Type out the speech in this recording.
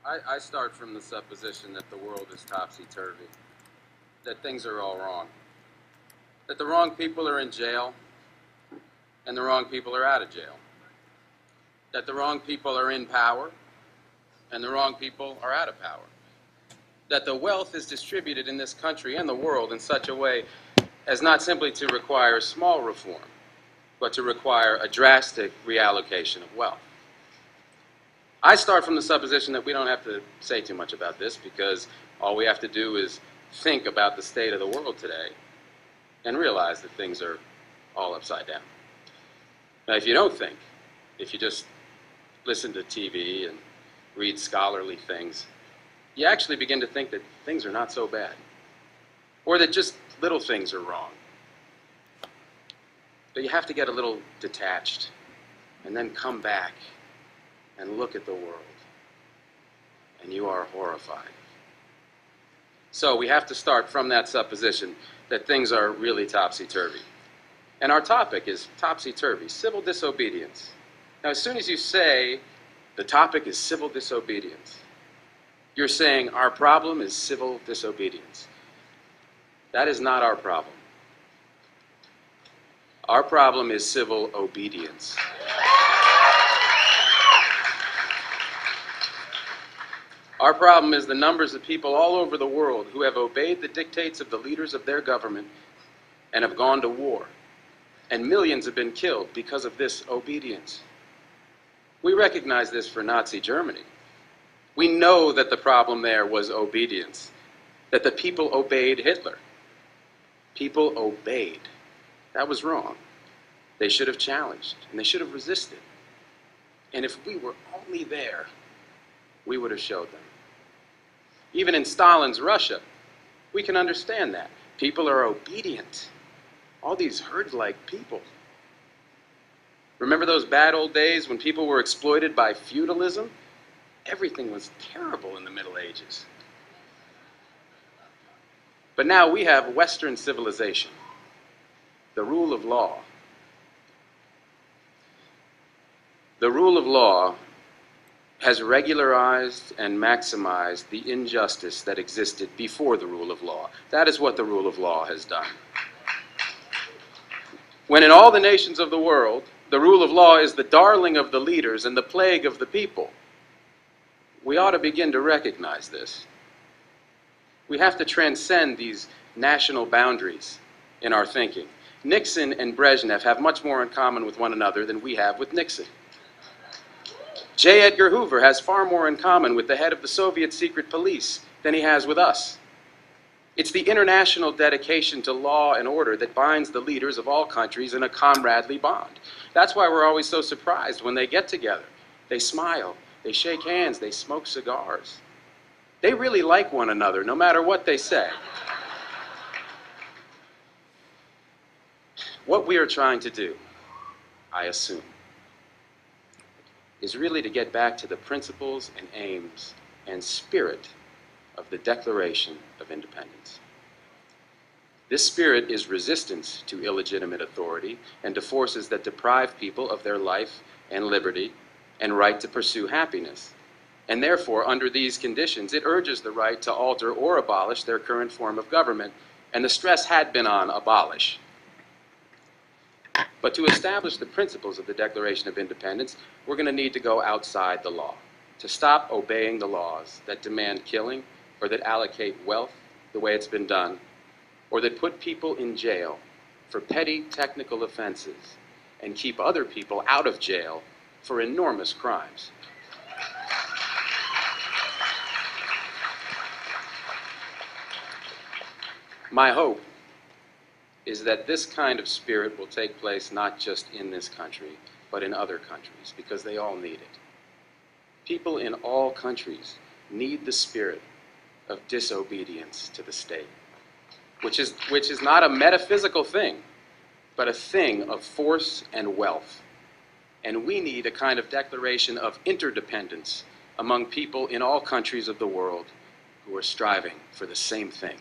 I start from the supposition that the world is topsy-turvy, that things are all wrong, that the wrong people are in jail and the wrong people are out of jail, that the wrong people are in power and the wrong people are out of power, that the wealth is distributed in this country and the world in such a way as not simply to require small reform, but to require a drastic reallocation of wealth. I start from the supposition that we don't have to say too much about this because all we have to do is think about the state of the world today and realize that things are all upside down. Now, if you don't think, if you just listen to TV and read scholarly things, you actually begin to think that things are not so bad, or that just little things are wrong. But you have to get a little detached and then come back and look at the world, and you are horrified. So we have to start from that supposition that things are really topsy-turvy. And our topic is topsy-turvy, civil disobedience. Now, as soon as you say the topic is civil disobedience, you're saying our problem is civil disobedience. That is not our problem. Our problem is civil obedience. Our problem is the numbers of people all over the world who have obeyed the dictates of the leaders of their government and have gone to war. And millions have been killed because of this obedience. We recognize this for Nazi Germany. We know that the problem there was obedience, that the people obeyed Hitler. People obeyed. That was wrong. They should have challenged, and they should have resisted. And if we were only there, we would have showed them. Even in Stalin's Russia, we can understand that. People are obedient. All these herd-like people. Remember those bad old days when people were exploited by feudalism? Everything was terrible in the Middle Ages. But now we have Western civilization, the rule of law. The rule of law has regularized and maximized the injustice that existed before the rule of law. That is what the rule of law has done. When in all the nations of the world, the rule of law is the darling of the leaders and the plague of the people, we ought to begin to recognize this. We have to transcend these national boundaries in our thinking. Nixon and Brezhnev have much more in common with one another than we have with Nixon. J. Edgar Hoover has far more in common with the head of the Soviet secret police than he has with us. It's the international dedication to law and order that binds the leaders of all countries in a comradely bond. That's why we're always so surprised when they get together. They smile, they shake hands, they smoke cigars. They really like one another, no matter what they say. What we are trying to do, I assume, is really to get back to the principles and aims and spirit of the Declaration of Independence. This spirit is resistance to illegitimate authority and to forces that deprive people of their life and liberty and right to pursue happiness. And therefore, under these conditions, it urges the right to alter or abolish their current form of government, and the stress had been on abolish. But to establish the principles of the Declaration of Independence, we're going to need to go outside the law, to stop obeying the laws that demand killing or that allocate wealth the way it's been done, or that put people in jail for petty technical offenses and keep other people out of jail for enormous crimes. My hope is that this kind of spirit will take place not just in this country, but in other countries, because they all need it. People in all countries need the spirit of disobedience to the state, which is not a metaphysical thing, but a thing of force and wealth. And we need a kind of declaration of interdependence among people in all countries of the world who are striving for the same thing.